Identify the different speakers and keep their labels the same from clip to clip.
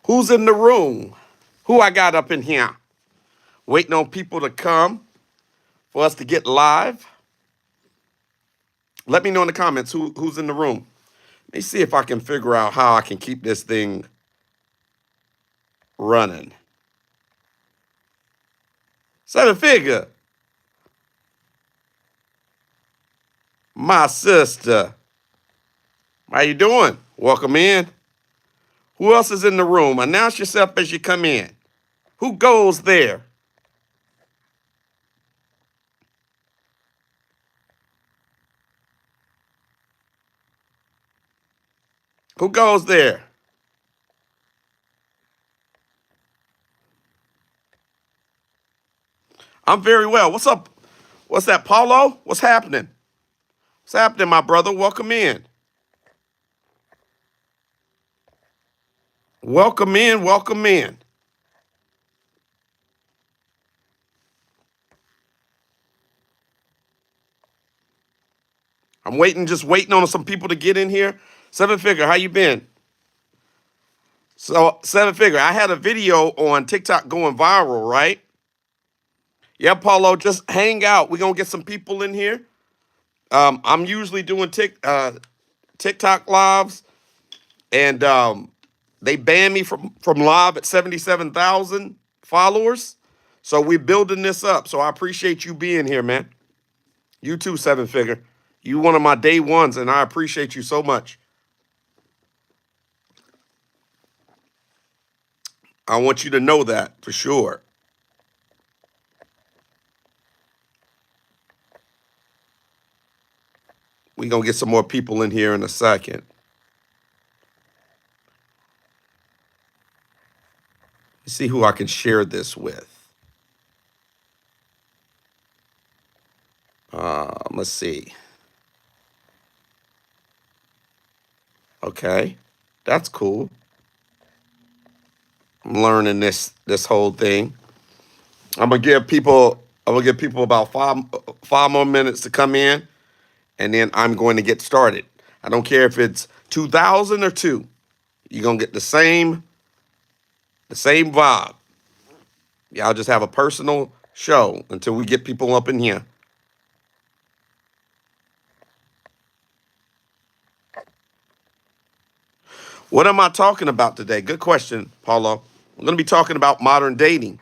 Speaker 1: Who's in the room? Who I got up in here? Waiting on people to come for us to get live. Let me know in the comments who's in the room. Let me see if I can figure out how I can keep this thing running. Seven Figure, my sister. How you doing? Welcome in. Who else is in the room? Announce yourself as you come in. Who goes there? Who goes there? I'm very well. What's up? What's that, Paulo? What's happening? What's happening, my brother? Welcome in. Welcome in. Welcome in. I'm waiting, just waiting on some people to get in here. Seven Figure, how you been? So, Seven Figure, I had a video on TikTok going viral, right? Yeah, Paulo, just hang out. We're gonna get some people in here. I'm usually doing TikTok lives, and they banned me from live at 77,000 followers. So we're building this up. So I appreciate you being here, man. You too, Seven Figure. You one of my day ones, and I appreciate you so much. I want you to know that for sure. We're gonna get some more people in here in a second. Let's see who I can share this with. Let's see. Okay, that's cool. I'm learning this whole thing. I'm gonna give people about five more minutes to come in, and then I'm going to get started. I don't care if it's 2,000 or two. You're gonna get the same vibe. Yeah, I'll just have a personal show until we get people up in here. What am I talking about today? Good question, Paulo. I'm going to be talking about modern dating.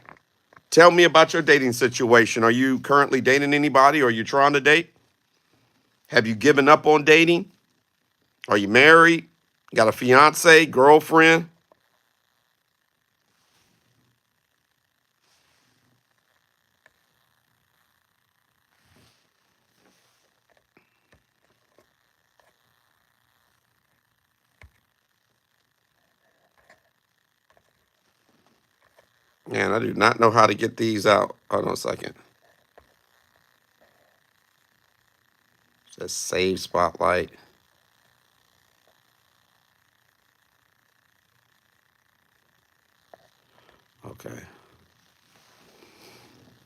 Speaker 1: Tell me about your dating situation. Are you currently dating anybody? Are you trying to date? Have you given up on dating? Are you married? Got a fiance, girlfriend? Man, I do not know how to get these out. Hold on a second. Just save spotlight. Okay.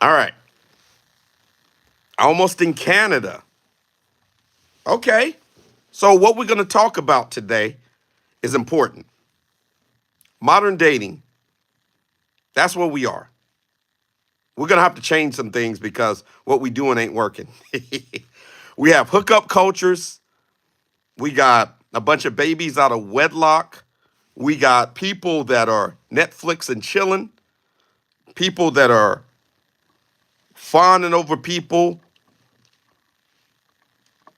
Speaker 1: All right. Almost in Canada. Okay. So, what we're going to talk about today is important. Modern dating. That's where we are. We're going to have to change some things because what we doing ain't working. We have hookup cultures. We got a bunch of babies out of wedlock. We got people that are Netflix and chilling, people that are fawning over people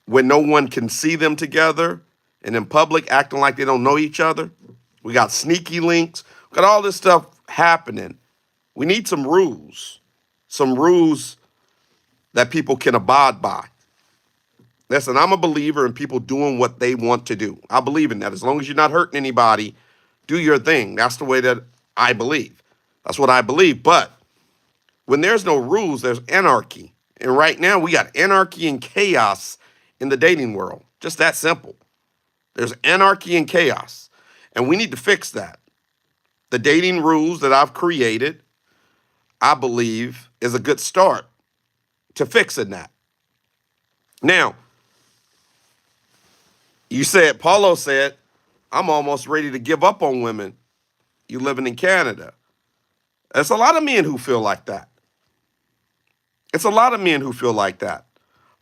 Speaker 1: when no one can see them together and in public acting like they don't know each other. We got sneaky links. We got all this stuff happening. We need some rules that people can abide by. Listen, I'm a believer in people doing what they want to do. I believe in that. As long as you're not hurting anybody, do your thing. That's the way that I believe. That's what I believe. But when there's no rules, there's anarchy. And right now, we got anarchy and chaos in the dating world. Just that simple. There's anarchy and chaos. And we need to fix that. The dating rules that I've created, I believe, is a good start to fixing that. Now, Paulo said, I'm almost ready to give up on women. You living in Canada. There's a lot of men who feel like that. It's a lot of men who feel like that.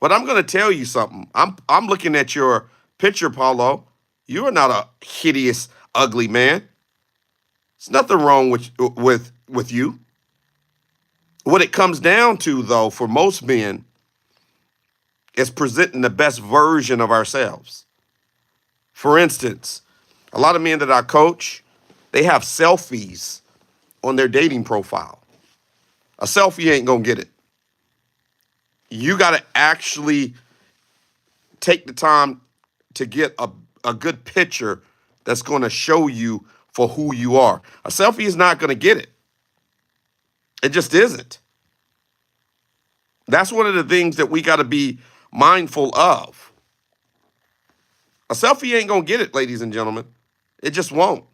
Speaker 1: But I'm going to tell you something. I'm looking at your picture, Paulo. You are not a hideous, ugly man. There's nothing wrong with you. What it comes down to, though, for most men, is presenting the best version of ourselves. For instance, a lot of men that I coach, they have selfies on their dating profile. A selfie ain't gonna get it. You got to actually take the time to get a good picture that's going to show you for who you are. A selfie is not going to get it. It just isn't. That's one of the things that we got to be mindful of. A selfie ain't going to get it, ladies and gentlemen. It just won't.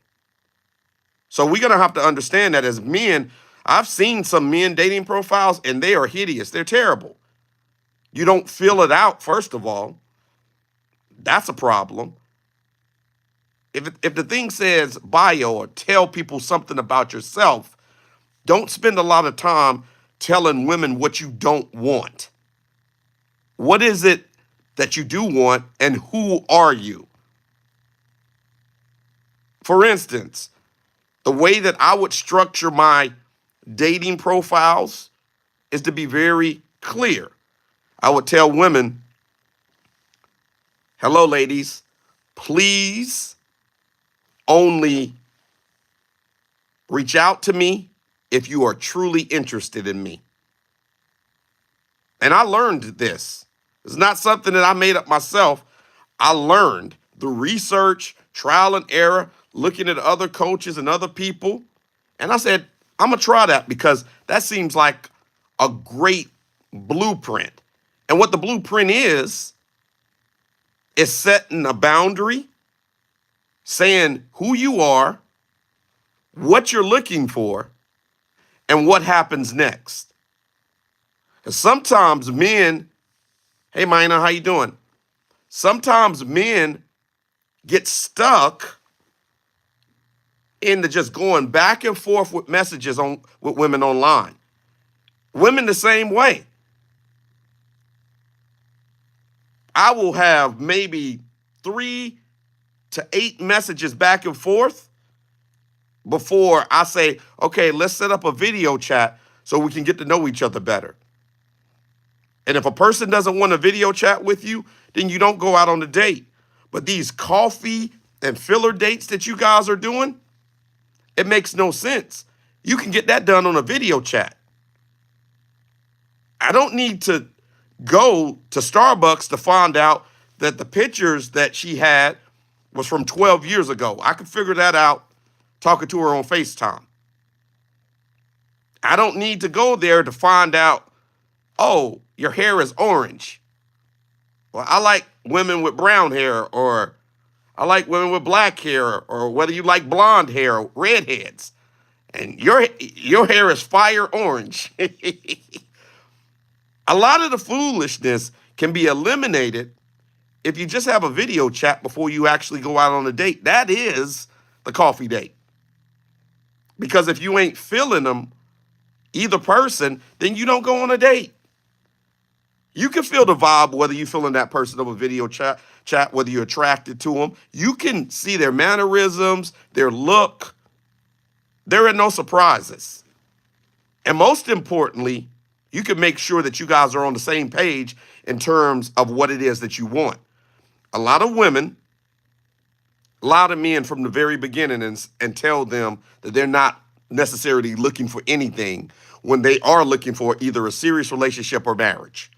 Speaker 1: So we're going to have to understand that as men. I've seen some men dating profiles and they are hideous. They're terrible. You don't fill it out, first of all. That's a problem. If the thing says bio or tell people something about yourself, don't spend a lot of time telling women what you don't want. What is it that you do want and who are you? For instance, the way that I would structure my dating profiles is to be very clear. I would tell women, hello, ladies, please only reach out to me if you are truly interested in me. And I learned this. It's not something that I made up myself. I learned through research, trial and error, looking at other coaches and other people. And I said, I'm going to try that because that seems like a great blueprint. And what the blueprint is setting a boundary, saying who you are, what you're looking for, and what happens next. And sometimes men, hey, Mina, how you doing? Sometimes men get stuck into just going back and forth with messages with women online. Women the same way. I will have maybe 3 to 8 messages back and forth before I say, okay, let's set up a video chat so we can get to know each other better. And if a person doesn't want a video chat with you, then you don't go out on a date. But these coffee and filler dates that you guys are doing, it makes no sense. You can get that done on a video chat. I don't need to go to Starbucks to find out that the pictures that she had was from 12 years ago. I could figure that out talking to her on FaceTime. I don't need to go there to find out, oh, your hair is orange. Well, I like women with brown hair, or I like women with black hair, or whether you like blonde hair or redheads. And your hair is fire orange. A lot of the foolishness can be eliminated if you just have a video chat before you actually go out on a date. That is the coffee date. Because if you ain't feeling them, either person, then you don't go on a date. You can feel the vibe, whether you're feeling that person over video chat, whether you're attracted to them. You can see their mannerisms, their look. There are no surprises. And most importantly, you can make sure that you guys are on the same page in terms of what it is that you want. A lot of women lie to men from the very beginning and tell them that they're not necessarily looking for anything when they are looking for either a serious relationship or marriage.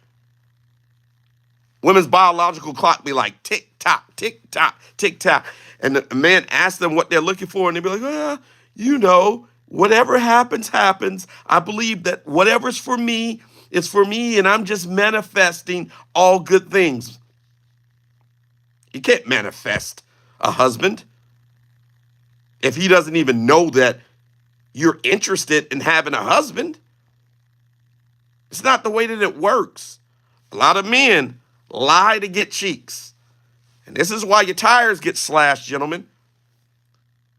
Speaker 1: Women's biological clock be like tick tock, tick tock, tick tock. And the man asks them what they're looking for, and they be like, whatever happens, happens. I believe that whatever's for me is for me, and I'm just manifesting all good things. You can't manifest a husband if he doesn't even know that you're interested in having a husband. It's not the way that it works. A lot of men lie to get cheeks. And this is why your tires get slashed, gentlemen.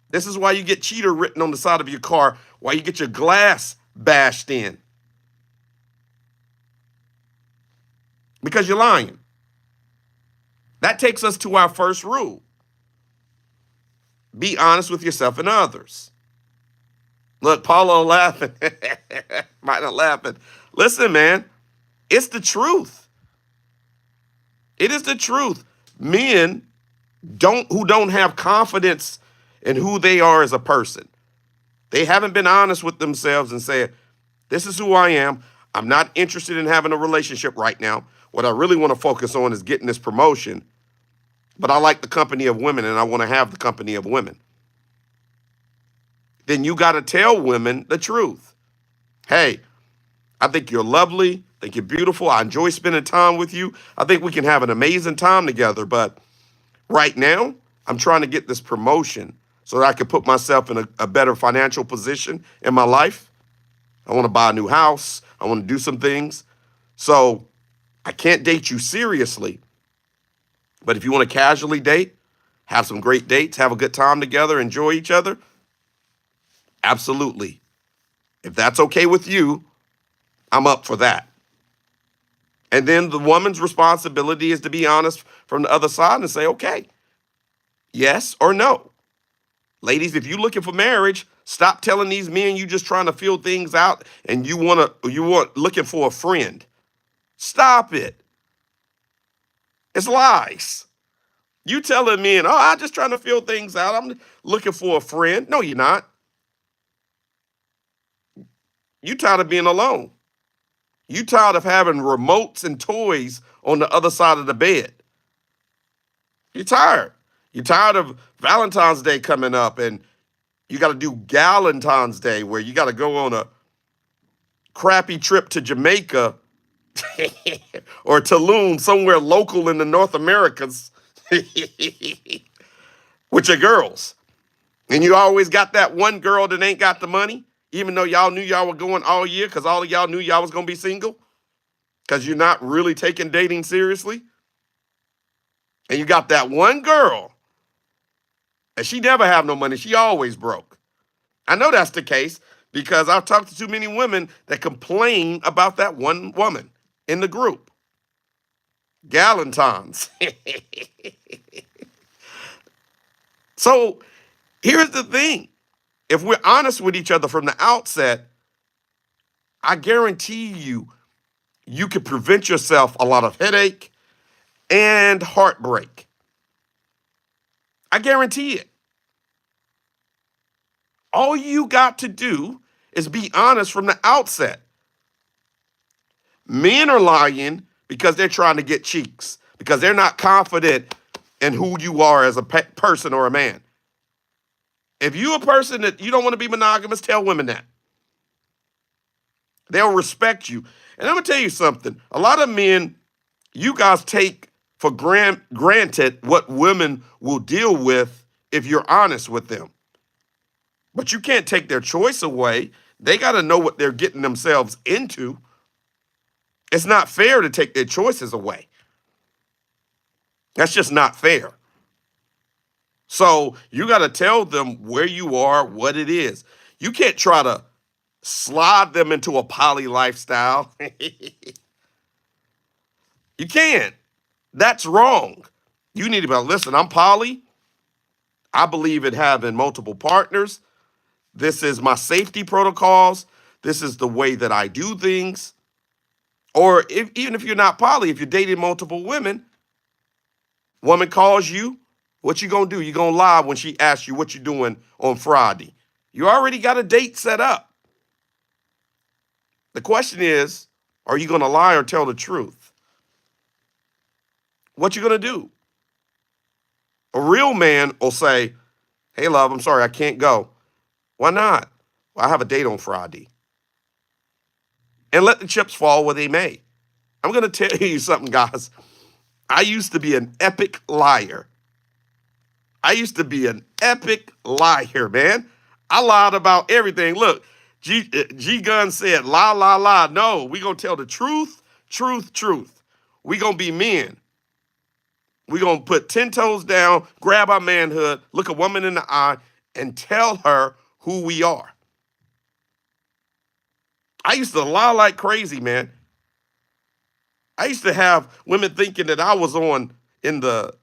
Speaker 1: This is why you get cheater written on the side of your car, why you get your glass bashed in, because you're lying. That takes us to our first rule. Be honest with yourself and others. Look, Paulo laughing. Might not laughing. Listen, man, it's the truth. It is the truth. Men who don't have confidence in who they are as a person. They haven't been honest with themselves and said, this is who I am. I'm not interested in having a relationship right now. What I really want to focus on is getting this promotion. But I like the company of women and I want to have the company of women. Then you got to tell women the truth. Hey, I think you're lovely. I think you're beautiful. I enjoy spending time with you. I think we can have an amazing time together. But right now, I'm trying to get this promotion so that I can put myself in a better financial position in my life. I want to buy a new house. I want to do some things. So I can't date you seriously. But if you want to casually date, have some great dates, have a good time together, enjoy each other, absolutely. If that's okay with you, I'm up for that. And then the woman's responsibility is to be honest from the other side and say, okay, yes or no. Ladies, if you're looking for marriage, stop telling these men you just trying to feel things out and you want looking for a friend. Stop it. It's lies. You telling men, oh, I'm just trying to feel things out. I'm looking for a friend. No, you're not. You tired of being alone. You tired of having remotes and toys on the other side of the bed. You're tired. You're tired of Valentine's Day coming up and you got to do Galentine's Day where you got to go on a crappy trip to Jamaica or Tulum, somewhere local in the North Americas with your girls. And you always got that one girl that ain't got the money, even though y'all knew y'all were going all year because all of y'all knew y'all was going to be single because you're not really taking dating seriously. And you got that one girl and she never have no money. She always broke. I know that's the case because I've talked to too many women that complain about that one woman in the group. Galentine's. So here's the thing. If we're honest with each other from the outset, I guarantee you, you could prevent yourself a lot of headache and heartbreak. I guarantee it. All you got to do is be honest from the outset. Men are lying because they're trying to get cheeks, because they're not confident in who you are as a person or a man. If you're a person that you don't want to be monogamous, tell women that. They'll respect you. And I'm going to tell you something. A lot of men, you guys take for granted what women will deal with if you're honest with them. But you can't take their choice away. They got to know what they're getting themselves into. It's not fair to take their choices away. That's just not fair. So you got to tell them where you are, what it is. You can't try to slide them into a poly lifestyle. You can't. That's wrong. You need to be like, listen, I'm poly. I believe in having multiple partners. This is my safety protocols. This is the way that I do things. Or even if you're not poly, if you're dating multiple women, woman calls you, what you gonna do? You gonna lie when she asks you what you doing on Friday. You already got a date set up. The question is, are you gonna lie or tell the truth? What you gonna do? A real man will say, hey, love, I'm sorry, I can't go. Why not? Well, I have a date on Friday. And let the chips fall where they may. I'm going to tell you something, guys. I used to be an epic liar. Man. I lied about everything. Look, G Gun said, lie, lie, lie. No, we going to tell the truth, truth, truth. We going to be men. We going to put 10 toes down, grab our manhood, look a woman in the eye, and tell her who we are. I used to lie like crazy, man. I used to have women thinking that I was on in the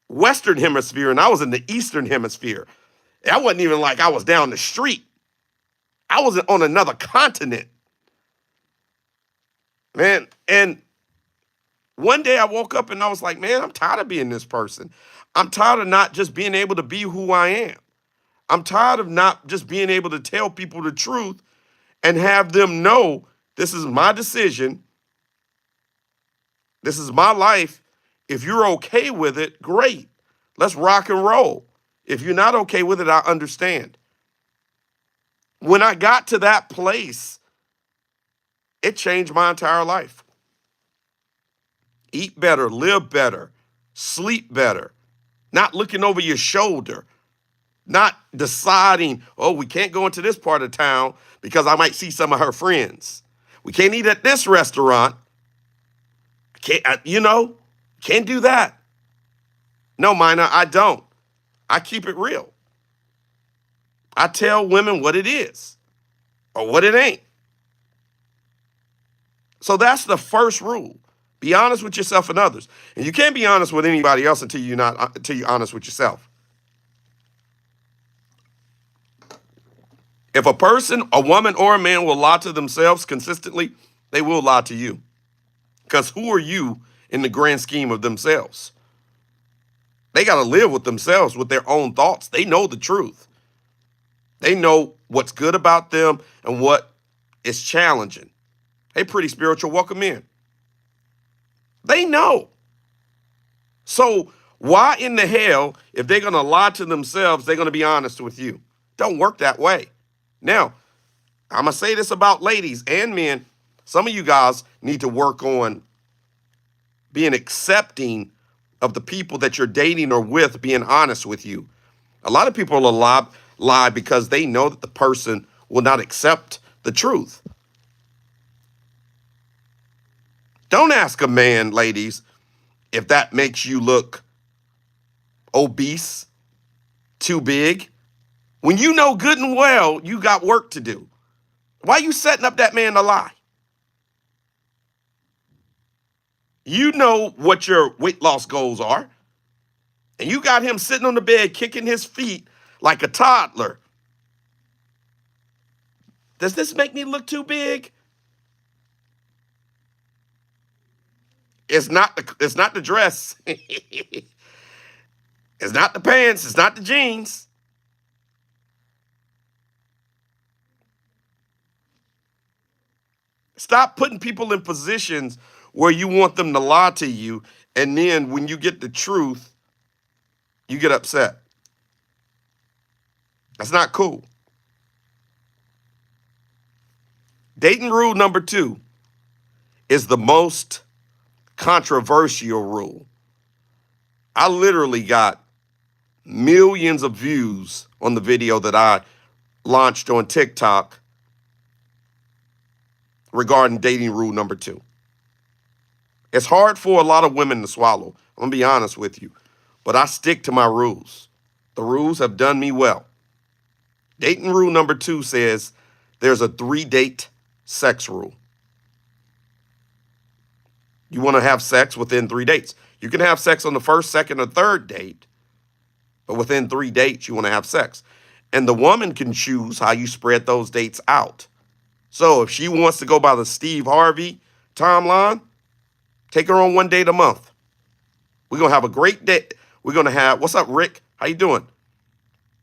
Speaker 1: Western hemisphere and I was in the Eastern hemisphere. I wasn't even like I was down the street. I was on another continent, man. And one day I woke up and I was like, man, I'm tired of being this person. I'm tired of not just being able to be who I am. I'm tired of not just being able to tell people the truth and have them know this is my decision. This is my life. If you're okay with it, great. Let's rock and roll. If you're not okay with it, I understand. When I got to that place, it changed my entire life. Eat better, live better, sleep better, not looking over your shoulder, not deciding, oh, we can't go into this part of town because I might see some of her friends. We can't eat at this restaurant. Can't do that. No, Mina, I don't. I keep it real. I tell women what it is or what it ain't. So that's the first rule. Be honest with yourself and others. And you can't be honest with anybody else until you're honest with yourself. If a person, a woman, or a man will lie to themselves consistently, they will lie to you. Because who are you in the grand scheme of themselves? They got to live with themselves, with their own thoughts. They know the truth. They know what's good about them and what is challenging. Hey, pretty spiritual, welcome in. They know. So why in the hell, if they're going to lie to themselves, they're going to be honest with you? Don't work that way. Now, I'm going to say this about ladies and men. Some of you guys need to work on being accepting of the people that you're dating or with being honest with you. A lot of people will lie because they know that the person will not accept the truth. Don't ask a man, ladies, if that makes you look obese, too big, when you know good and well you got work to do. Why are you setting up that man to lie? You know what your weight loss goals are, and you got him sitting on the bed kicking his feet like a toddler. Does this make me look too big? It's not the dress. It's not the pants. It's not the jeans. Stop putting people in positions where you want them to lie to you, and then when you get the truth, you get upset. That's not cool. Dating rule number 2 is the most controversial rule. I literally got millions of views on the video that I launched on TikTok regarding dating rule number 2. It's hard for a lot of women to swallow. I'm going to be honest with you, but I stick to my rules. The rules have done me well. Dating rule number 2 says there's a 3-date sex rule. You want to have sex within 3 dates. You can have sex on the first, second, or third date, but within 3 dates, you want to have sex. And the woman can choose how you spread those dates out. So if she wants to go by the Steve Harvey timeline, take her on 1 date a month. We're going to have a great date. We're going to have, what's up, Rick? How you doing?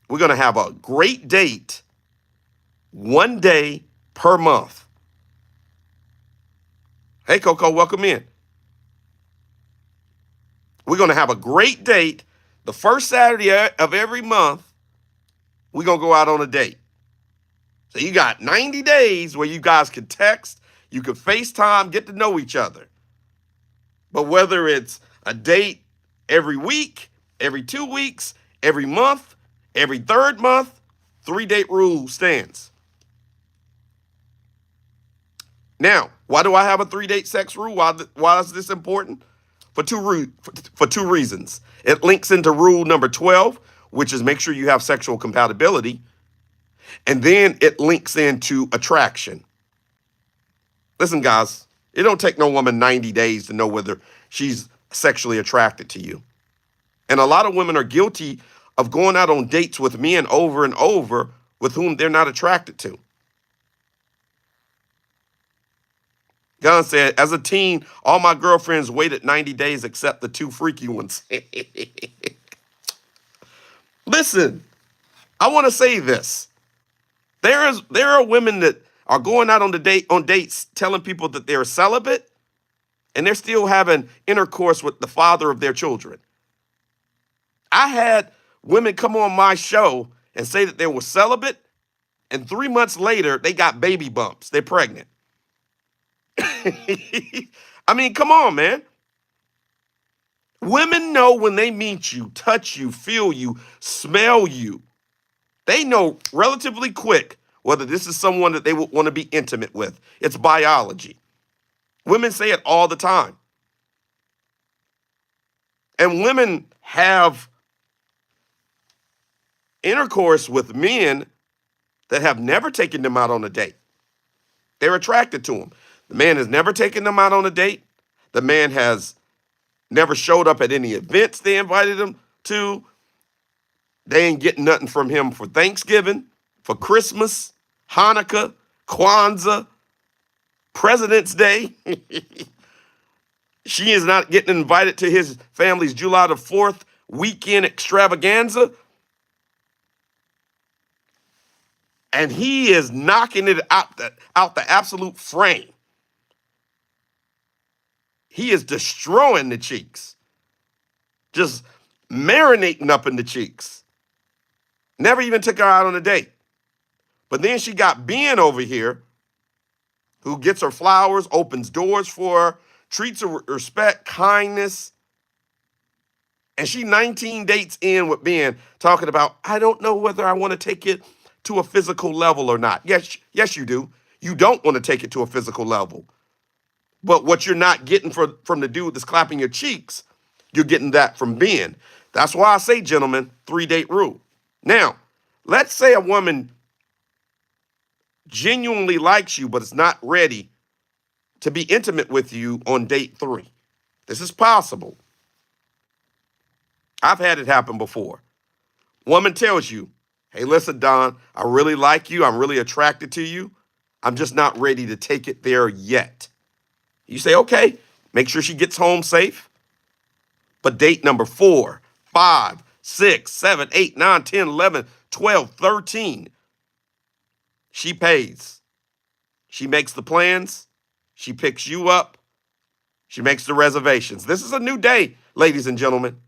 Speaker 1: We're going to have a great date 1 day per month. Hey, Coco, welcome in. We're going to have a great date the first Saturday of every month. We're going to go out on a date. So you got 90 days where you guys can text, you can FaceTime, get to know each other. But whether it's a date every week, every 2 weeks, every month, every third month, 3-date rule stands. Now, why do I have a 3-date sex rule? Why is this important? For two reasons. It links into rule number 12, which is make sure you have sexual compatibility. And then it links into attraction. Listen, guys, it don't take no woman 90 days to know whether she's sexually attracted to you. And a lot of women are guilty of going out on dates with men over and over with whom they're not attracted to. God said, as a teen, all my girlfriends waited 90 days except the two freaky ones. Listen, I want to say this. There are women that are going out on dates telling people that they're celibate, and they're still having intercourse with the father of their children. I had women come on my show and say that they were celibate, and 3 months later, they got baby bumps. They're pregnant. I mean, come on, man. Women know when they meet you, touch you, feel you, smell you. They know relatively quick whether this is someone that they would want to be intimate with. It's biology. Women say it all the time. And women have intercourse with men that have never taken them out on a date. They're attracted to them. The man has never taken them out on a date. The man has never showed up at any events they invited him to. They ain't getting nothing from him for Thanksgiving, for Christmas, Hanukkah, Kwanzaa, President's Day. She is not getting invited to his family's July the 4th weekend extravaganza. And he is knocking it out the absolute frame. He is destroying the cheeks. Just marinating up in the cheeks. Never even took her out on a date. But then she got Ben over here, who gets her flowers, opens doors for her, treats her with respect, kindness. And she 19 dates in with Ben talking about, I don't know whether I want to take it to a physical level or not. Yes, you do. You don't want to take it to a physical level. But what you're not getting from the dude that's clapping your cheeks, you're getting that from Ben. That's why I say, gentlemen, 3-date rule. Now, let's say a woman genuinely likes you, but is not ready to be intimate with you on date 3. This is possible. I've had it happen before. Woman tells you, hey, listen, Don, I really like you. I'm really attracted to you. I'm just not ready to take it there yet. You say, okay, make sure she gets home safe. But date number 4, 5, 6, 7, 8, 9, 10, 11, 12, 13, she pays. She makes the plans. She picks you up. She makes the reservations. This is a new day, ladies and gentlemen.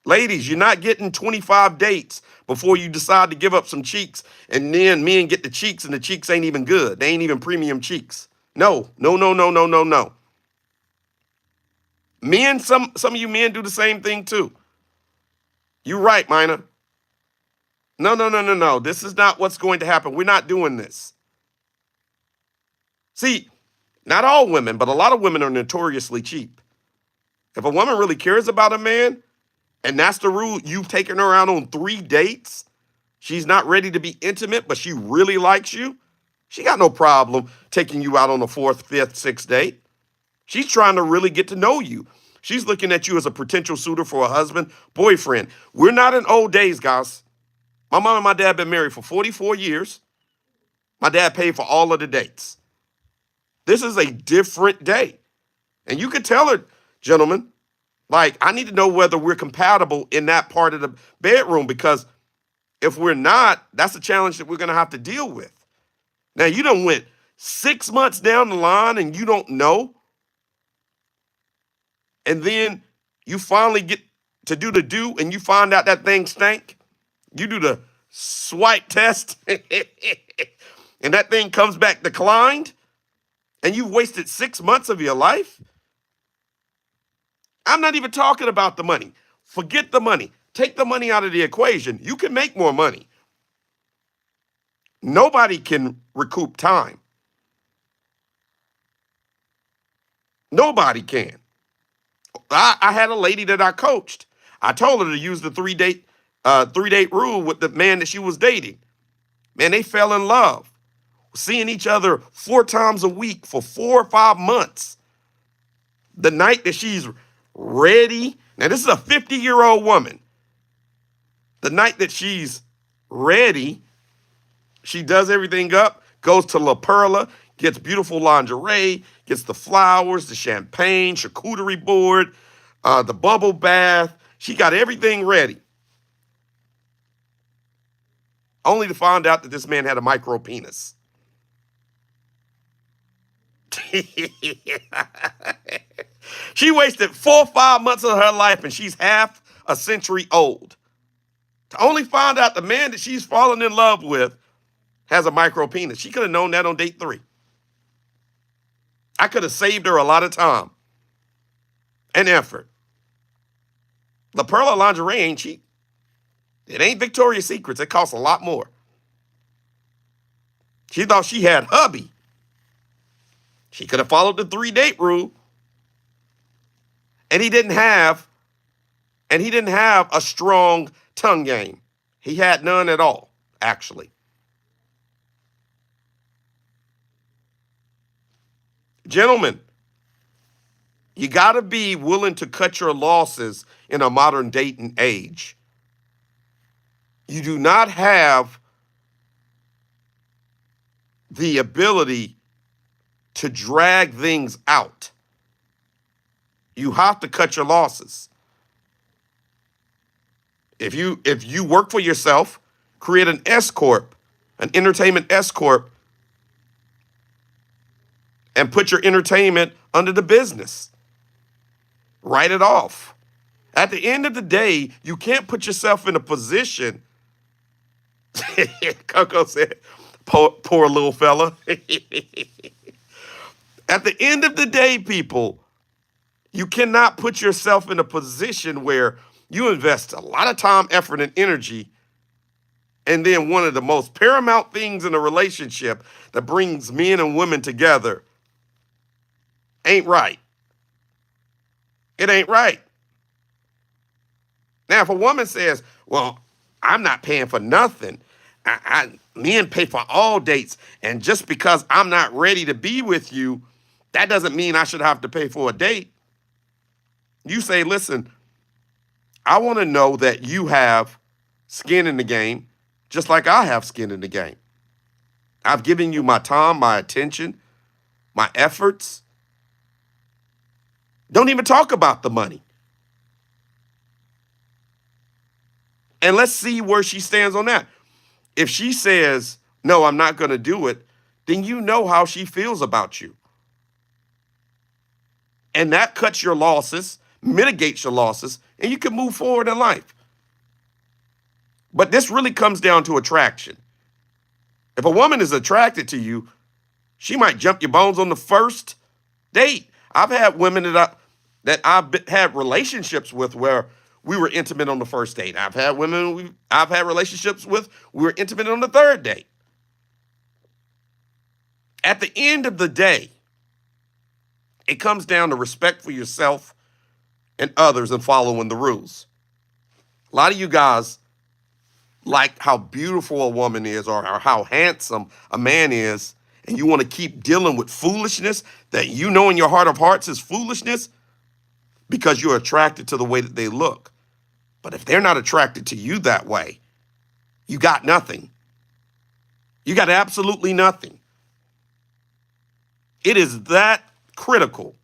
Speaker 1: Ladies, you're not getting 25 dates before you decide to give up some cheeks, and then men get the cheeks, and the cheeks ain't even good. They ain't even premium cheeks. No. Men, some of you men do the same thing too. You're right, Mina. No. This is not what's going to happen. We're not doing this. See, not all women, but a lot of women are notoriously cheap. If a woman really cares about a man, and that's the rule, you've taken her out on 3 dates, she's not ready to be intimate, but she really likes you, she got no problem taking you out on the 4th, 5th, 6th date. She's trying to really get to know you. She's looking at you as a potential suitor for a husband, boyfriend. We're not in old days, guys. My mom and my dad have been married for 44 years. My dad paid for all of the dates. This is a different day. And you could tell her, gentlemen, like, I need to know whether we're compatible in that part of the bedroom, because if we're not, that's a challenge that we're going to have to deal with. Now, you done went 6 months down the line and you don't know. And then you finally get to do the do and you find out that thing stank. You do the swipe test and that thing comes back declined, and you've wasted 6 months of your life. I'm not even talking about the money. Forget the money. Take the money out of the equation. You can make more money. Nobody can recoup time. Nobody can. I had a lady that I coached. I told her to use the 3 date rule with the man that she was dating. Man, they fell in love, seeing each other 4 times a week for 4 or 5 months. The night that she's ready, now this is a 50-year-old woman. The night that she's ready, she does everything up, goes to La Perla, gets beautiful lingerie, gets the flowers, the champagne, charcuterie board, the bubble bath. She got everything ready. Only to find out that this man had a micro penis. She wasted 4 or 5 months of her life and she's half a century old. To only find out the man that she's fallen in love with has a micro penis. She could have known that on date 3. I could have saved her a lot of time and effort. La Perla lingerie ain't cheap. It ain't Victoria's Secrets. It costs a lot more. She thought she had hubby. She could have followed the 3-date rule. And he didn't have a strong tongue game. He had none at all, actually. Gentlemen, you got to be willing to cut your losses in a modern dating age. You do not have the ability to drag things out. You have to cut your losses. If you work for yourself, create an S corp, an entertainment S corp, and put your entertainment under the business. Write it off. At the end of the day, you can't put yourself in a position. Coco said, poor little fella. At the end of the day, people, you cannot put yourself in a position where you invest a lot of time, effort, and energy, and then one of the most paramount things in a relationship that brings men and women together ain't right. It ain't right. Now, if a woman says, well, I'm not paying for nothing, men pay for all dates, and just because I'm not ready to be with you, that doesn't mean I should have to pay for a date. You say, listen, I want to know that you have skin in the game, just like I have skin in the game. I've given you my time, my attention, my efforts. Don't even talk about the money. And let's see where she stands on that. If she says, no, I'm not going to do it, then you know how she feels about you. And that cuts your losses, mitigates your losses, and you can move forward in life. But this really comes down to attraction. If a woman is attracted to you, she might jump your bones on the first date. I've had women that I've had relationships with where we were intimate on the first date. I've had women I've had relationships with, we were intimate on the third date. At the end of the day, it comes down to respect for yourself and others and following the rules. A lot of you guys like how beautiful a woman is or how handsome a man is, and you want to keep dealing with foolishness that you know in your heart of hearts is foolishness because you're attracted to the way that they look. But if they're not attracted to you that way, you got nothing. You got absolutely nothing. It is that critical.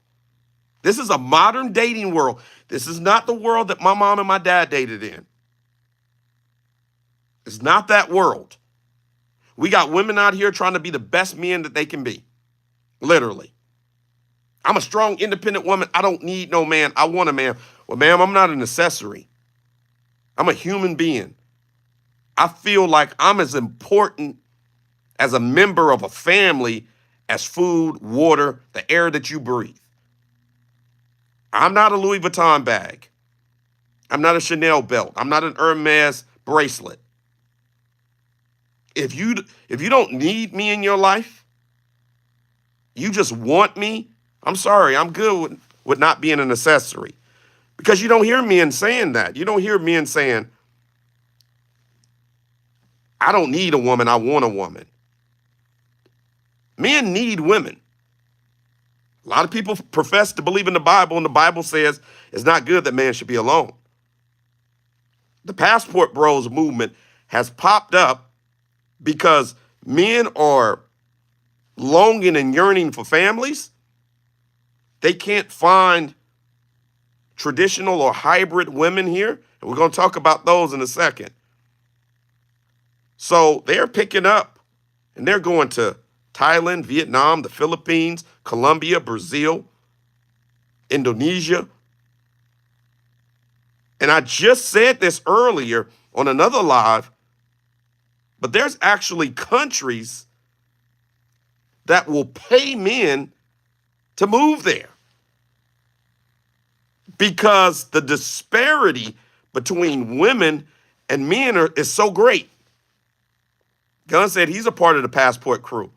Speaker 1: This is a modern dating world. This is not the world that my mom and my dad dated in. It's not that world. We got women out here trying to be the best men that they can be. Literally. I'm a strong, independent woman. I don't need no man. I want a man. Well, ma'am, I'm not an accessory. I'm a human being. I feel like I'm as important as a member of a family as food, water, the air that you breathe. I'm not a Louis Vuitton bag. I'm not a Chanel belt. I'm not an Hermes bracelet. If you don't need me in your life, you just want me, I'm sorry, I'm good with not being an accessory. Because you don't hear men saying that. You don't hear men saying, I don't need a woman, I want a woman. Men need women. A lot of people profess to believe in the Bible, and the Bible says it's not good that man should be alone. The Passport Bros movement has popped up because men are longing and yearning for families. They can't find traditional or hybrid women here. And we're going to talk about those in a second. So they're picking up and they're going to Thailand, Vietnam, the Philippines, Colombia, Brazil, Indonesia. And I just said this earlier on another live, but there's actually countries that will pay men to move there because the disparity between women and men is so great. Gunn said he's a part of the Passport crew.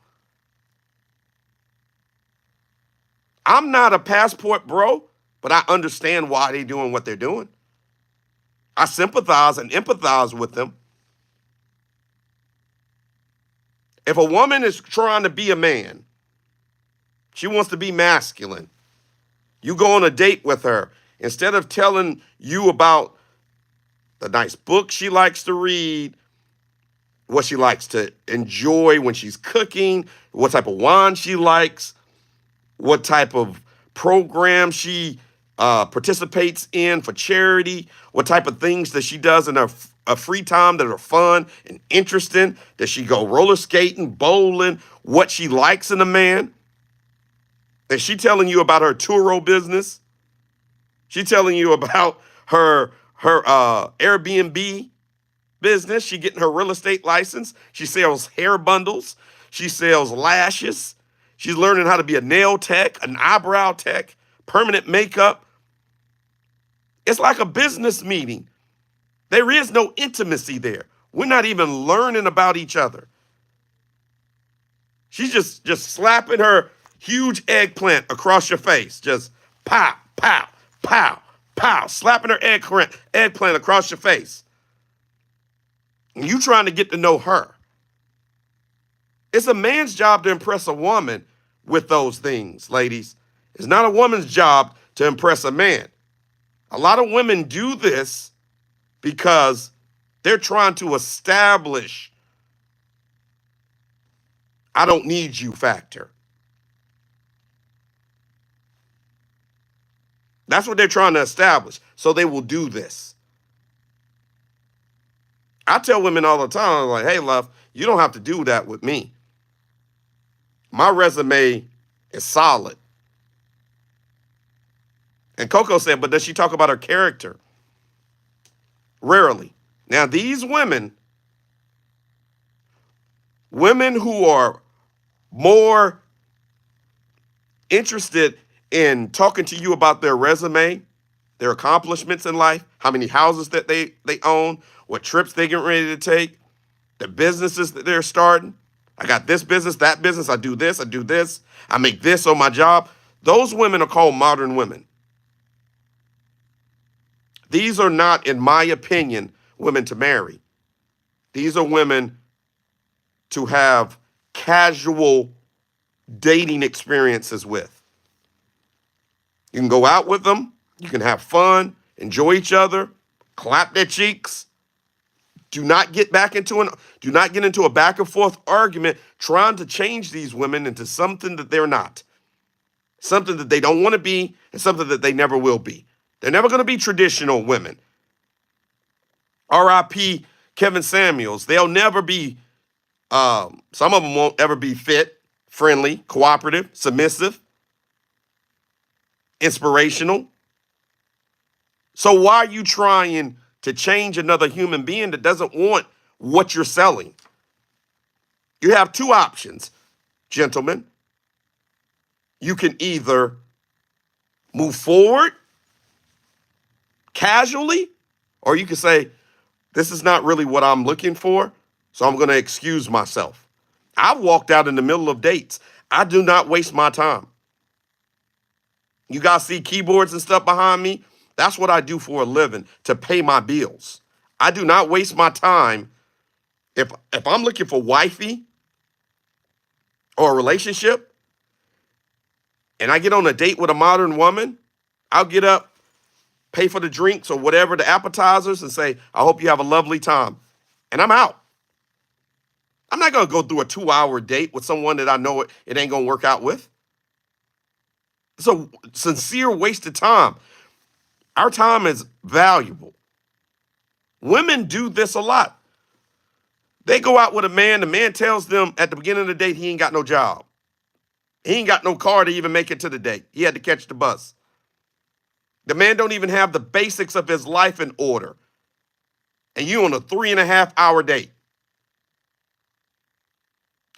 Speaker 1: I'm not a Passport bro, but I understand why they're doing what they're doing. I sympathize and empathize with them. If a woman is trying to be a man, she wants to be masculine, you go on a date with her, instead of telling you about the nice book she likes to read, what she likes to enjoy when she's cooking, what type of wine she likes, what type of program she participates in for charity, what type of things that she does in her free time that are fun and interesting. Does she go roller skating, bowling, what she likes in a man? Is she telling you about her Turo business? She telling you about her Airbnb business. She getting her real estate license. She sells hair bundles. She sells lashes. She's learning how to be a nail tech, an eyebrow tech, permanent makeup. It's like a business meeting. There is no intimacy there. We're not even learning about each other. She's just slapping her huge eggplant across your face. Just pow, pow, pow, pow, slapping her eggplant across your face. And you trying to get to know her. It's a man's job to impress a woman with those things, ladies. It's not a woman's job to impress a man. A lot of women do this because they're trying to establish I don't need you factor. That's what they're trying to establish. So they will do this. I tell women all the time, I'm like, hey, love, you don't have to do that with me. My resume is solid. And Coco said, but does she talk about her character? Rarely. Now, these women who are more interested in talking to you about their resume, their accomplishments in life, how many houses that they own, what trips they get ready to take, the businesses that they're starting. I got this business, that business, I do this, I make this on my job. Those women are called modern women. These are not, in my opinion, women to marry. These are women to have casual dating experiences with. You can go out with them, you can have fun, enjoy each other, clap their cheeks. Do not get into a back and forth argument trying to change these women into something that they're not. Something that they don't want to be and something that they never will be. They're never going to be traditional women. R.I.P. Kevin Samuels. They'll never be, some of them won't ever be fit, friendly, cooperative, submissive, inspirational. So why are you trying to change another human being that doesn't want what you're selling? You have two options, gentlemen. You can either move forward casually, or you can say, this is not really what I'm looking for, so I'm going to excuse myself. I've walked out in the middle of dates. I do not waste my time. You guys see keyboards and stuff behind me? That's what I do for a living, to pay my bills. I do not waste my time. If I'm looking for wifey or a relationship and I get on a date with a modern woman, I'll get up, pay for the drinks or whatever, the appetizers, and say, I hope you have a lovely time. And I'm out. I'm not going to go through a 2-hour date with someone that I know it ain't going to work out with. It's a sincere waste of time. Our time is valuable. Women do this a lot. They go out with a man. The man tells them at the beginning of the date he ain't got no job. He ain't got no car to even make it to the date. He had to catch the bus. The man don't even have the basics of his life in order. And you on a 3.5-hour date.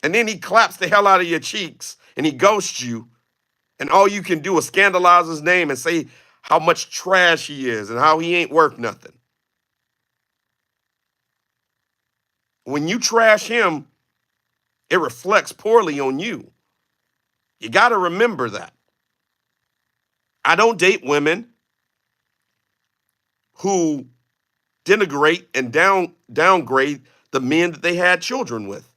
Speaker 1: And then he claps the hell out of your cheeks and he ghosts you. And all you can do is scandalize his name and say how much trash he is and how he ain't worth nothing. When you trash him, it reflects poorly on you. You got to remember that. I don't date women who denigrate and downgrade the men that they had children with.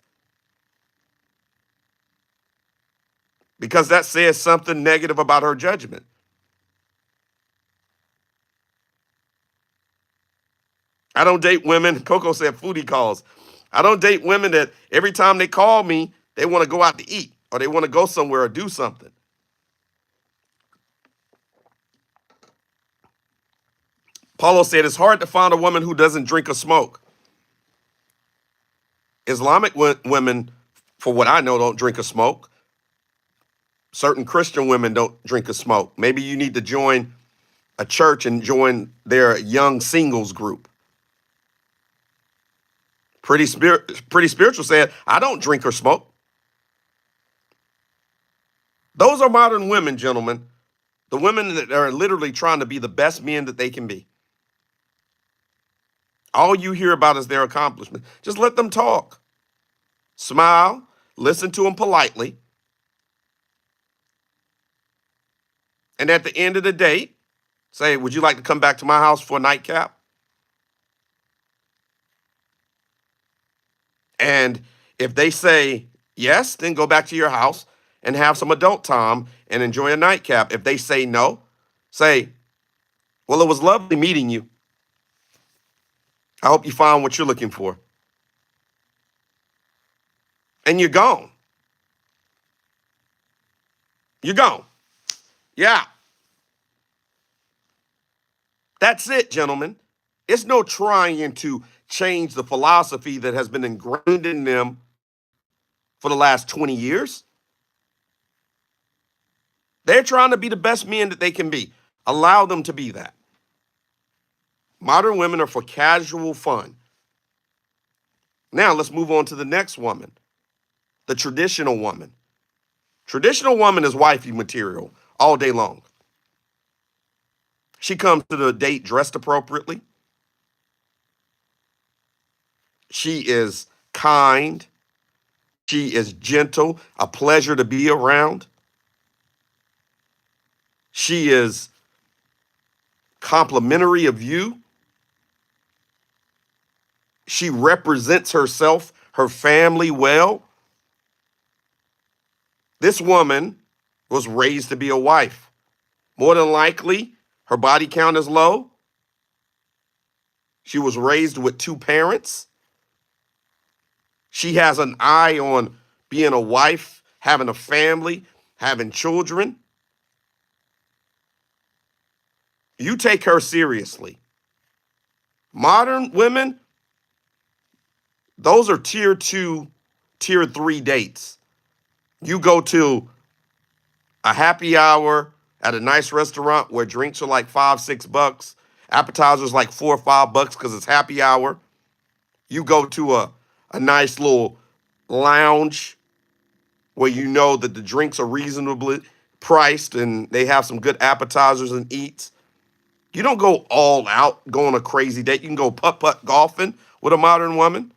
Speaker 1: Because that says something negative about her judgment. I don't date women. Coco said foodie calls. I don't date women that every time they call me, they want to go out to eat or they want to go somewhere or do something. Paulo said it's hard to find a woman who doesn't drink or smoke. Islamic women, for what I know, don't drink or smoke. Certain Christian women don't drink or smoke. Maybe you need to join a church and join their young singles group. Pretty Spiritual said, I don't drink or smoke. Those are modern women, gentlemen. The women that are literally trying to be the best men that they can be. All you hear about is their accomplishment. Just let them talk. Smile, listen to them politely. And at the end of the day, say, would you like to come back to my house for a nightcap? And if they say yes, then go back to your house and have some adult time and enjoy a nightcap. If they say no, say, well, it was lovely meeting you. I hope you found what you're looking for. And you're gone. You're gone. Yeah. That's it, gentlemen. It's no trying to change the philosophy that has been ingrained in them for the last 20 years. They're trying to be the best men that they can be. Allow them to be that. Modern women are for casual fun. Now let's move on to the next woman, the traditional woman. Traditional woman is wifey material all day long. She comes to the date dressed appropriately. She is kind. She is gentle, a pleasure to be around. She is complimentary of you. She represents herself, her family well. This woman was raised to be a wife. More than likely, her body count is low. She was raised with 2 parents. She has an eye on being a wife, having a family, having children. You take her seriously. Modern women, those are tier 2, tier 3 dates. You go to a happy hour at a nice restaurant where drinks are like $5-6, appetizers like $4 or $5 because it's happy hour. You go to a nice little lounge where you know that the drinks are reasonably priced and they have some good appetizers and eats. You don't go all out, go on a crazy date. You can go putt-putt golfing with a modern woman.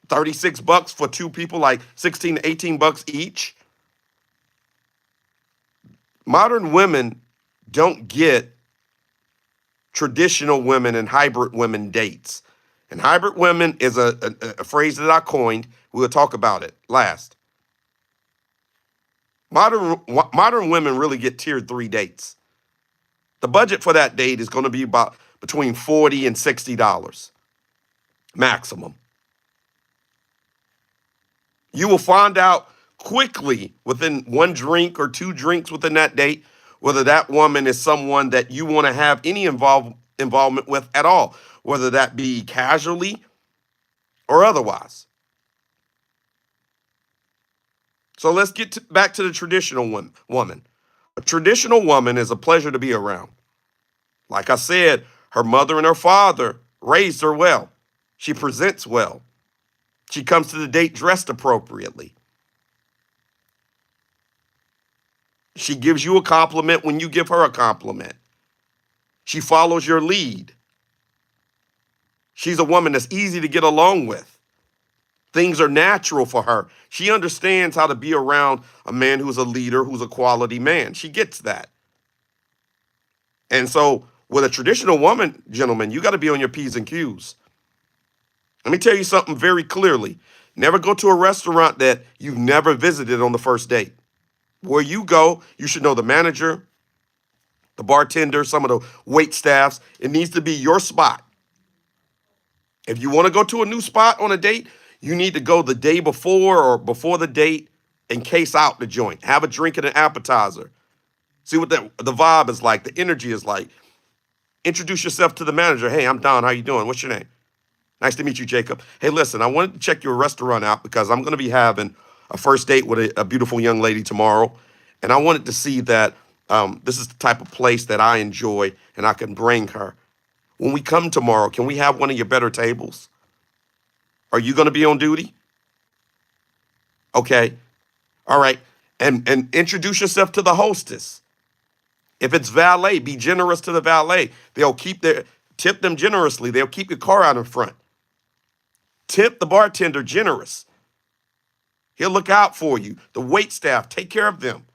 Speaker 1: $36 for 2 people, like $16 to $18 each. Modern women don't get traditional women and hybrid women dates. And hybrid women is a phrase that I coined. We'll talk about it last. Modern women really get tier 3 dates. The budget for that date is going to be about between $40 and $60 maximum. You will find out quickly within one drink or two drinks within that date whether that woman is someone that you want to have any involvement with at all, whether that be casually or otherwise. So let's get back to the traditional woman. A traditional woman is a pleasure to be around. Like I said, her mother and her father raised her well. She presents well. She comes to the date dressed appropriately. She gives you a compliment when you give her a compliment. She follows your lead. She's a woman that's easy to get along with. Things are natural for her. She understands how to be around a man who's a leader, who's a quality man. She gets that. And so with a traditional woman, gentlemen, you got to be on your P's and Q's. Let me tell you something very clearly. Never go to a restaurant that you've never visited on the first date. Where you go, you should know the manager, the bartender, some of the wait staffs. It needs to be your spot. If you want to go to a new spot on a date, you need to go the day before or before the date and case out the joint. Have a drink and an appetizer. See what the vibe is like, the energy is like. Introduce yourself to the manager. Hey, I'm Don. How you doing? What's your name? Nice to meet you, Jacob. Hey, listen, I wanted to check your restaurant out because I'm going to be having a first date with a beautiful young lady tomorrow. And I wanted to see that this is the type of place that I enjoy and I can bring her. When we come tomorrow, can we have one of your better tables? Are you going to be on duty? Okay. All right. And introduce yourself to the hostess. If it's valet, be generous to the valet. Tip them generously. They'll keep your car out in front. Tip the bartender generous. He'll look out for you. The wait staff, take care of them.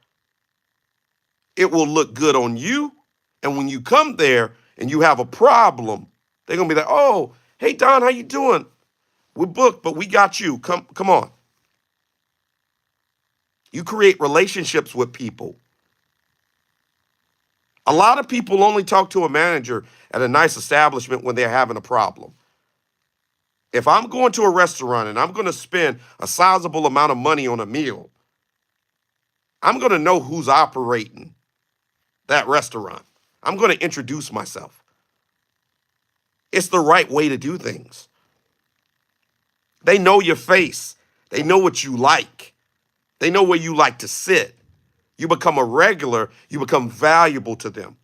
Speaker 1: It will look good on you. And when you come there and you have a problem, they're going to be like, oh, hey, Don, how you doing? We're booked, but we got you. Come on. You create relationships with people. A lot of people only talk to a manager at a nice establishment when they're having a problem. If I'm going to a restaurant and I'm going to spend a sizable amount of money on a meal, I'm going to know who's operating that restaurant. I'm going to introduce myself. It's the right way to do things. They know your face. They know what you like. They know where you like to sit. You become a regular, you become valuable to them.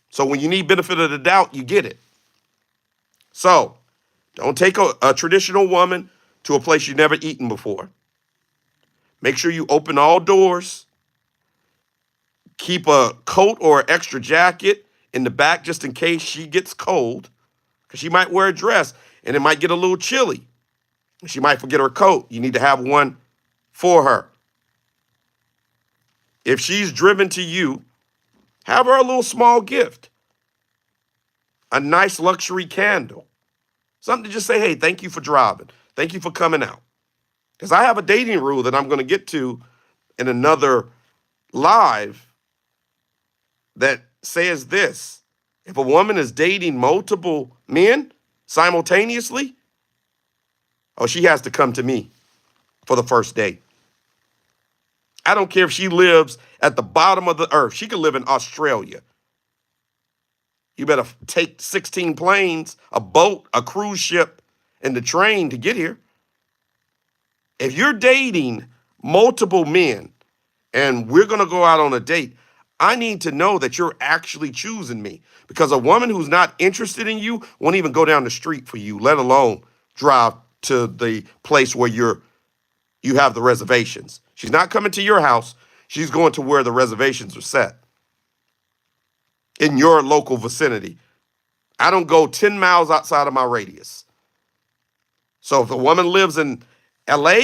Speaker 1: So when you need benefit of the doubt, you get it. So don't take a traditional woman to a place you've never eaten before. Make sure you open all doors. Keep a coat or an extra jacket in the back just in case she gets cold, because she might wear a dress and it might get a little chilly. She might forget her coat. You need to have one for her. If she's driven to you, have her a little small gift. A nice luxury candle. Something to just say, hey, thank you for driving. Thank you for coming out. Because I have a dating rule that I'm going to get to in another live that says this. If a woman is dating multiple men simultaneously, oh, she has to come to me for the first date. I don't care if she lives at the bottom of the earth. She could live in Australia. You better take 16 planes, a boat, a cruise ship, and the train to get here. If you're dating multiple men and we're going to go out on a date, I need to know that you're actually choosing me, because a woman who's not interested in you won't even go down the street for you, let alone drive to the place where you have the reservations. She's not coming to your house. She's going to where the reservations are set in your local vicinity. I don't go 10 miles outside of my radius. So if a woman lives in LA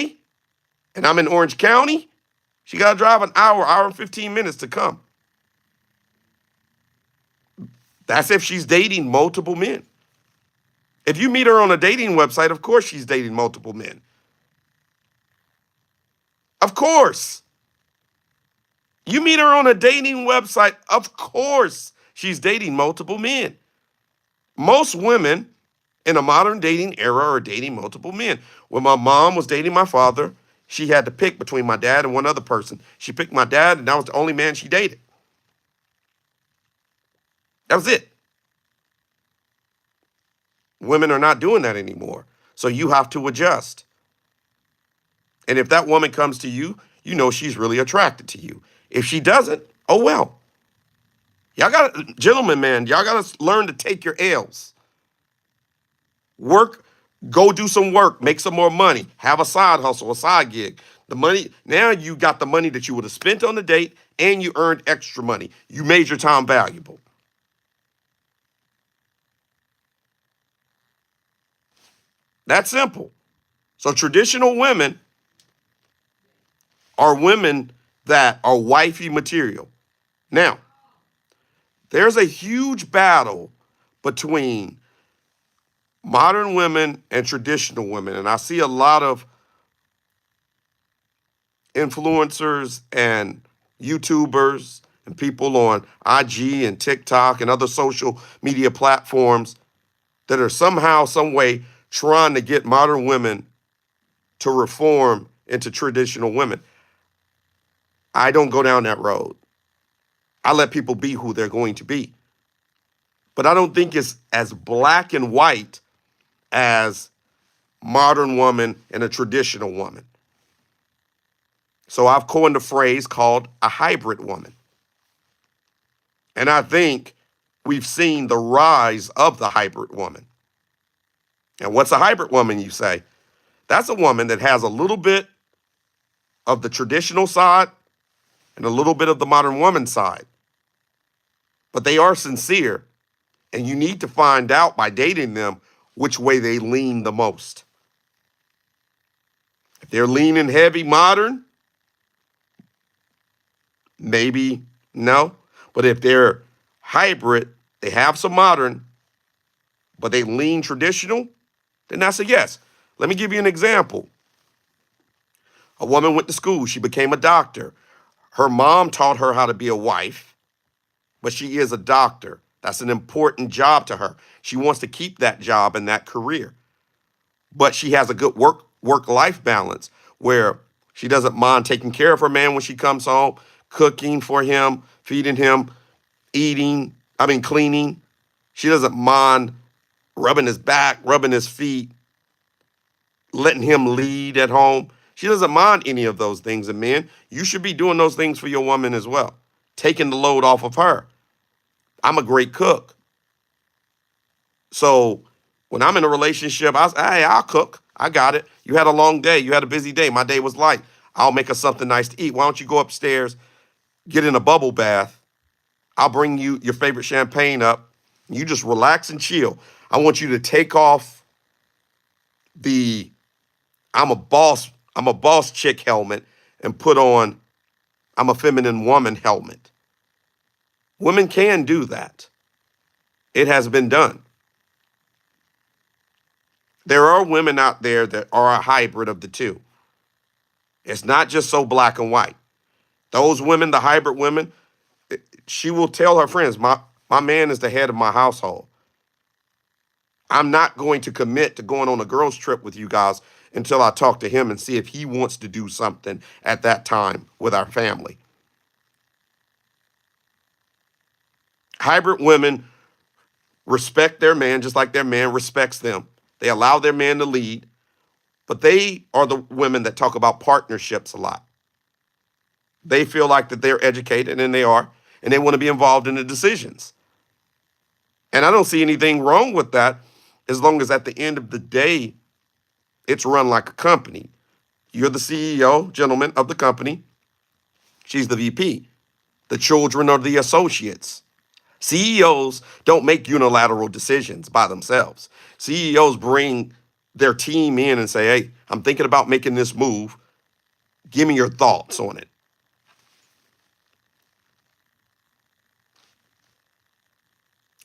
Speaker 1: and I'm in Orange County, she got to drive an hour and 15 minutes to come. That's if she's dating multiple men. If you meet her on a dating website, of course she's dating multiple men. Of course. You meet her on a dating website, of course she's dating multiple men. Most women in a modern dating era are dating multiple men. When my mom was dating my father, she had to pick between my dad and one other person. She picked my dad, and that was the only man she dated. That was it. Women are not doing that anymore. So you have to adjust. And if that woman comes to you, you know she's really attracted to you. If she doesn't, oh well. Y'all got to, gentlemen, man, y'all got to learn to take your L's. Work, go do some work, make some more money, have a side hustle, a side gig. The money, now you got the money that you would have spent on the date and you earned extra money. You made your time valuable. That's simple. So traditional women are women that are wifey material. Now, there's a huge battle between modern women and traditional women. And I see a lot of influencers and YouTubers and people on IG and TikTok and other social media platforms that are somehow, some way trying to get modern women to reform into traditional women. I don't go down that road. I let people be who they're going to be. But I don't think it's as black and white as modern woman and a traditional woman. So I've coined a phrase called a hybrid woman. And I think we've seen the rise of the hybrid woman. And what's a hybrid woman, you say? That's a woman that has a little bit of the traditional side and a little bit of the modern woman side. But they are sincere, and you need to find out by dating them which way they lean the most. If they're leaning heavy modern, maybe no. But if they're hybrid, they have some modern, but they lean traditional, then that's a yes. Let me give you an example. A woman went to school. She became a doctor. Her mom taught her how to be a wife, but she is a doctor. That's an important job to her. She wants to keep that job and that career. But she has a good work-life balance where she doesn't mind taking care of her man when she comes home, cooking for him, feeding him, cleaning. She doesn't mind rubbing his back, rubbing his feet, letting him lead at home. She doesn't mind any of those things. And men, you should be doing those things for your woman as well, taking the load off of her. I'm a great cook. So when I'm in a relationship, I say, hey, I'll cook. I got it. You had a long day. You had a busy day. My day was light. I'll make us something nice to eat. Why don't you go upstairs, get in a bubble bath? I'll bring you your favorite champagne up. You just relax and chill. I want you to take off the I'm a boss chick helmet and put on I'm a feminine woman helmet. Women can do that. It has been done. There are women out there that are a hybrid of the two. It's not just so black and white. Those women, the hybrid women, she will tell her friends, my man is the head of my household. I'm not going to commit to going on a girls' trip with you guys until I talk to him and see if he wants to do something at that time with our family. Hybrid women respect their man just like their man respects them. They allow their man to lead, but they are the women that talk about partnerships a lot. They feel like that they're educated, and they are, and they want to be involved in the decisions. And I don't see anything wrong with that as long as at the end of the day, it's run like a company. You're the CEO, gentlemen, of the company. She's the VP. The children are the associates. CEOs don't make unilateral decisions by themselves. CEOs bring their team in and say, hey, I'm thinking about making this move. Give me your thoughts on it.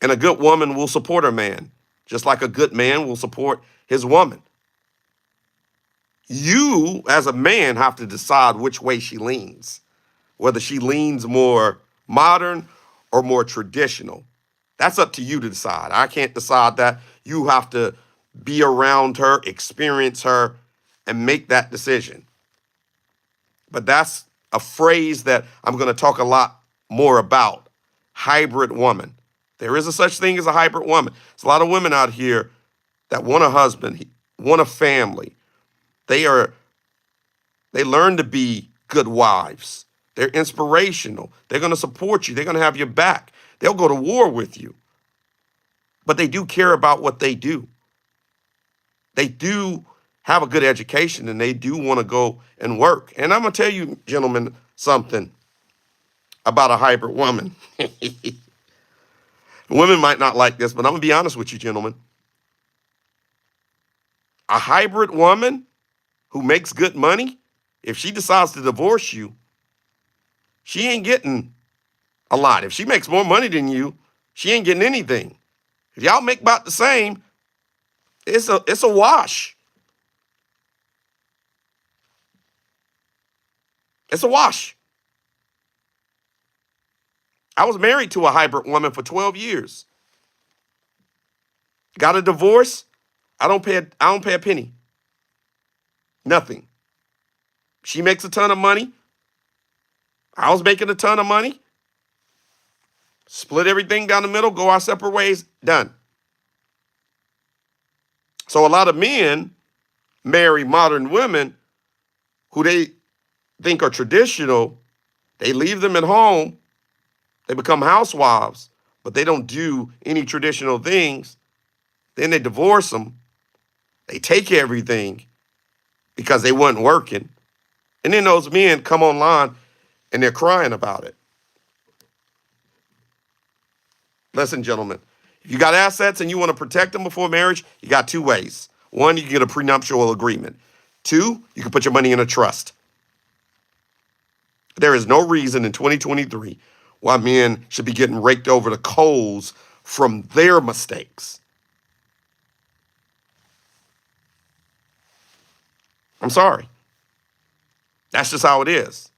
Speaker 1: And a good woman will support her man, just like a good man will support his woman. You, as a man, have to decide which way she leans, whether she leans more modern or more traditional. That's up to you to decide. I can't decide that. You have to be around her, experience her, and make that decision. But that's a phrase that I'm going to talk a lot more about. Hybrid woman. There is a such thing as a hybrid woman. There's a lot of women out here that want a husband, want a family. They learn to be good wives. They're inspirational. They're going to support you. They're going to have your back. They'll go to war with you. But they do care about what they do. They do have a good education and they do want to go and work. And I'm going to tell you, gentlemen, something about a hybrid woman. Women might not like this, but I'm going to be honest with you, gentlemen. A hybrid woman who makes good money, if she decides to divorce you, she ain't getting a lot. If she makes more money than you, she ain't getting anything. If y'all make about the same, it's a wash. It's a wash. I was married to a hybrid woman for 12 years. Got a divorce. I don't pay a penny. Nothing. She makes a ton of money. I was making a ton of money. Split everything down the middle, go our separate ways, done. So a lot of men marry modern women who they think are traditional. They leave them at home. They become housewives, but they don't do any traditional things. Then they divorce them. They take everything because they weren't working. And then those men come online and they're crying about it. Listen, gentlemen, if you got assets and you want to protect them before marriage, you got two ways. One, you can get a prenuptial agreement. Two, you can put your money in a trust. There is no reason in 2023 why men should be getting raked over the coals from their mistakes. I'm sorry. That's just how it is.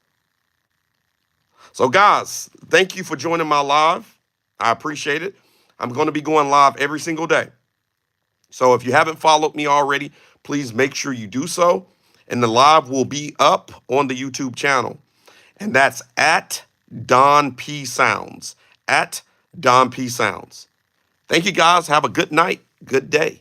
Speaker 1: So guys, thank you for joining my live. I appreciate it. I'm going to be going live every single day. So if you haven't followed me already, please make sure you do so. And the live will be up on the YouTube channel. And that's at Don P Sounds. At Don P Sounds. Thank you guys. Have a good night. Good day.